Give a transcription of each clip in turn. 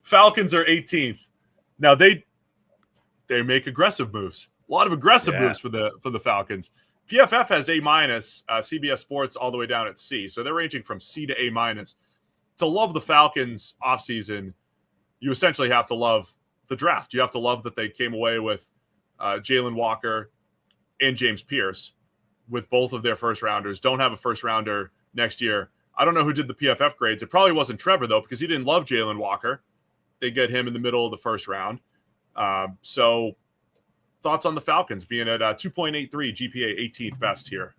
Falcons are 18th. Now they make aggressive moves. A lot of aggressive moves for the Falcons. PFF has A-, CBS Sports all the way down at C. So they're ranging from C to A-. To love the Falcons offseason, you essentially have to love the draft. You have to love that they came away with Jalen Walker and James Pierce with both of their first rounders. Don't have a first rounder next year. I don't know who did the PFF grades. It probably wasn't Trevor, though, because he didn't love Jalen Walker. They get him in the middle of the first round. So thoughts on the Falcons being at 2.83 GPA, 18th best here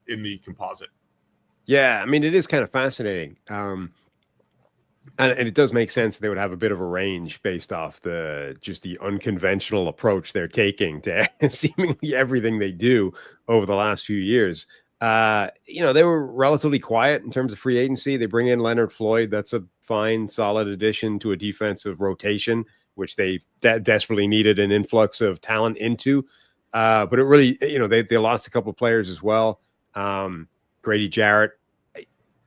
in the composite? Yeah, I mean, it is kind of fascinating. And it does make sense they would have a bit of a range based off the unconventional approach they're taking to seemingly everything they do over the last few years. They were relatively quiet in terms of free agency. They bring in Leonard Floyd. That's a fine, solid addition to a defensive rotation, which they desperately needed an influx of talent into. But it really, they lost a couple of players as well. Grady Jarrett,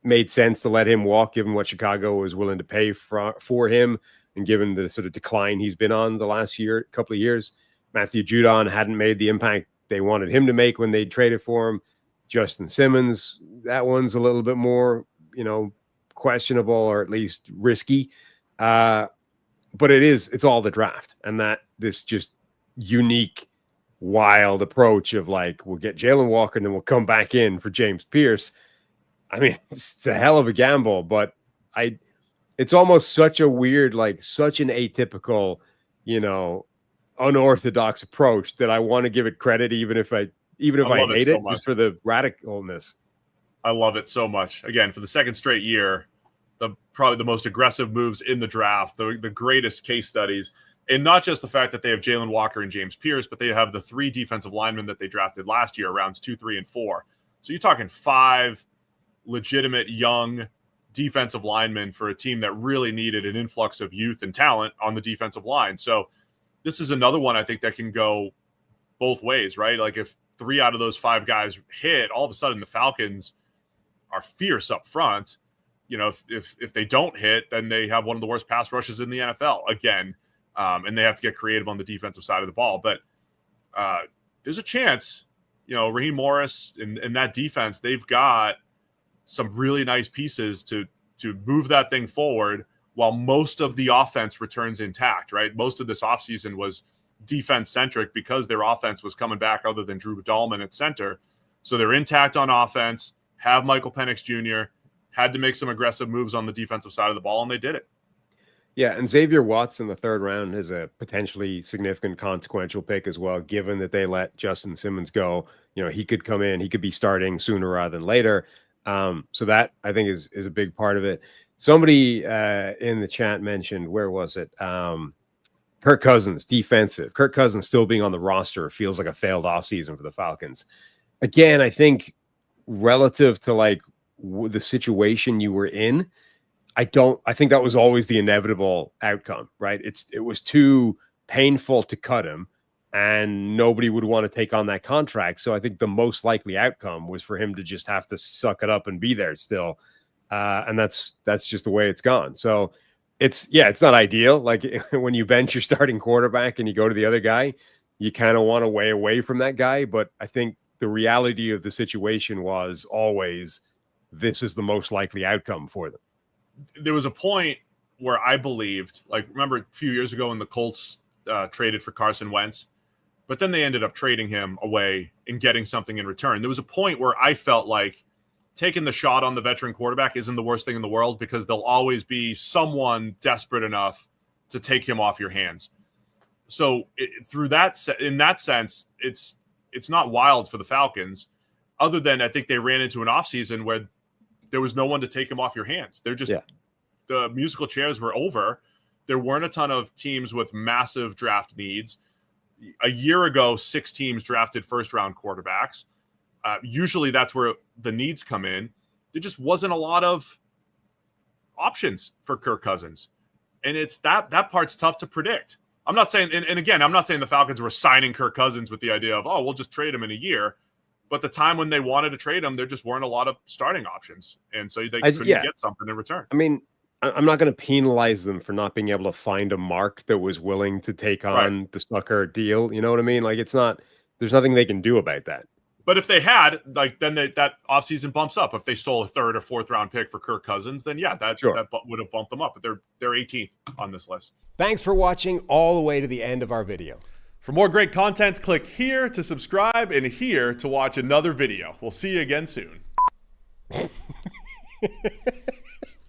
made sense to let him walk, given what Chicago was willing to pay for him, and given the sort of decline he's been on the last couple of years. Matthew Judon hadn't made the impact they wanted him to make when they traded for him. Justin Simmons, that one's a little bit more, questionable or at least risky. But it's all the draft, and that this just unique, wild approach of like, we'll get Jalen Walker and then we'll come back in for James Pierce. I mean, it's a hell of a gamble, but it's almost such a weird, like such an atypical, unorthodox approach that I want to give it credit, even if I hate it, just for the radicalness. I love it so much. Again, for the second straight year, probably the most aggressive moves in the draft, the greatest case studies, and not just the fact that they have Jalen Walker and James Pierce, but they have the 3 defensive linemen that they drafted last year, rounds 2, 3, and 4. So you're talking 5 legitimate young defensive linemen for a team that really needed an influx of youth and talent on the defensive line. So this is another one I think that can go both ways, right? Like if 3 out of those 5 guys hit, all of a sudden the Falcons are fierce up front. If they don't hit, then they have one of the worst pass rushes in the NFL again. And they have to get creative on the defensive side of the ball. But there's a chance, Raheem Morris and that defense, they've got some really nice pieces to move that thing forward while most of the offense returns intact, right? Most of this offseason was defense-centric because their offense was coming back other than Drew Dahlman at center. So they're intact on offense, have Michael Penix Jr., had to make some aggressive moves on the defensive side of the ball, and they did it. Yeah, and Xavier Watts in the 3rd round is a potentially significant consequential pick as well, given that they let Justin Simmons go. He could come in, he could be starting sooner rather than later. So that I think is a big part of it. Somebody in the chat mentioned, where was it? Kirk Cousins, defensive. Kirk Cousins still being on the roster feels like a failed offseason for the Falcons. Again, I think relative to like the situation you were in, I think that was always the inevitable outcome, right? It was too painful to cut him, and nobody would want to take on that contract. So I think the most likely outcome was for him to just have to suck it up and be there still. And that's just the way it's gone. So it's not ideal. Like when you bench your starting quarterback and you go to the other guy, you kind of want to way away from that guy. But I think the reality of the situation was always this is the most likely outcome for them. There was a point where I believed, like, remember a few years ago when the Colts traded for Carson Wentz, but then they ended up trading him away and getting something in return. There was a point where I felt like taking the shot on the veteran quarterback isn't the worst thing in the world because there'll always be someone desperate enough to take him off your hands. So in that sense, it's not wild for the Falcons, other than I think they ran into an offseason where there was no one to take him off your hands. The musical chairs were over. There weren't a ton of teams with massive draft needs. A year ago, 6 teams drafted first-round quarterbacks. Usually that's where the needs come in. There just wasn't a lot of options for Kirk Cousins. And it's that part's tough to predict. I'm not saying, and again, I'm not saying the Falcons were signing Kirk Cousins with the idea of, we'll just trade him in a year. But the time when they wanted to trade him, there just weren't a lot of starting options. And so they couldn't get something in return. I mean, I'm not going to penalize them for not being able to find a mark that was willing to take on the Sucker deal. You know what I mean? Like, there's nothing they can do about that. But if they had, like, then that offseason bumps up. If they stole a 3rd or 4th round pick for Kirk Cousins, then yeah, that would have bumped them up. But they're 18th on this list. Thanks for watching all the way to the end of our video. For more great content, click here to subscribe and here to watch another video. We'll see you again soon.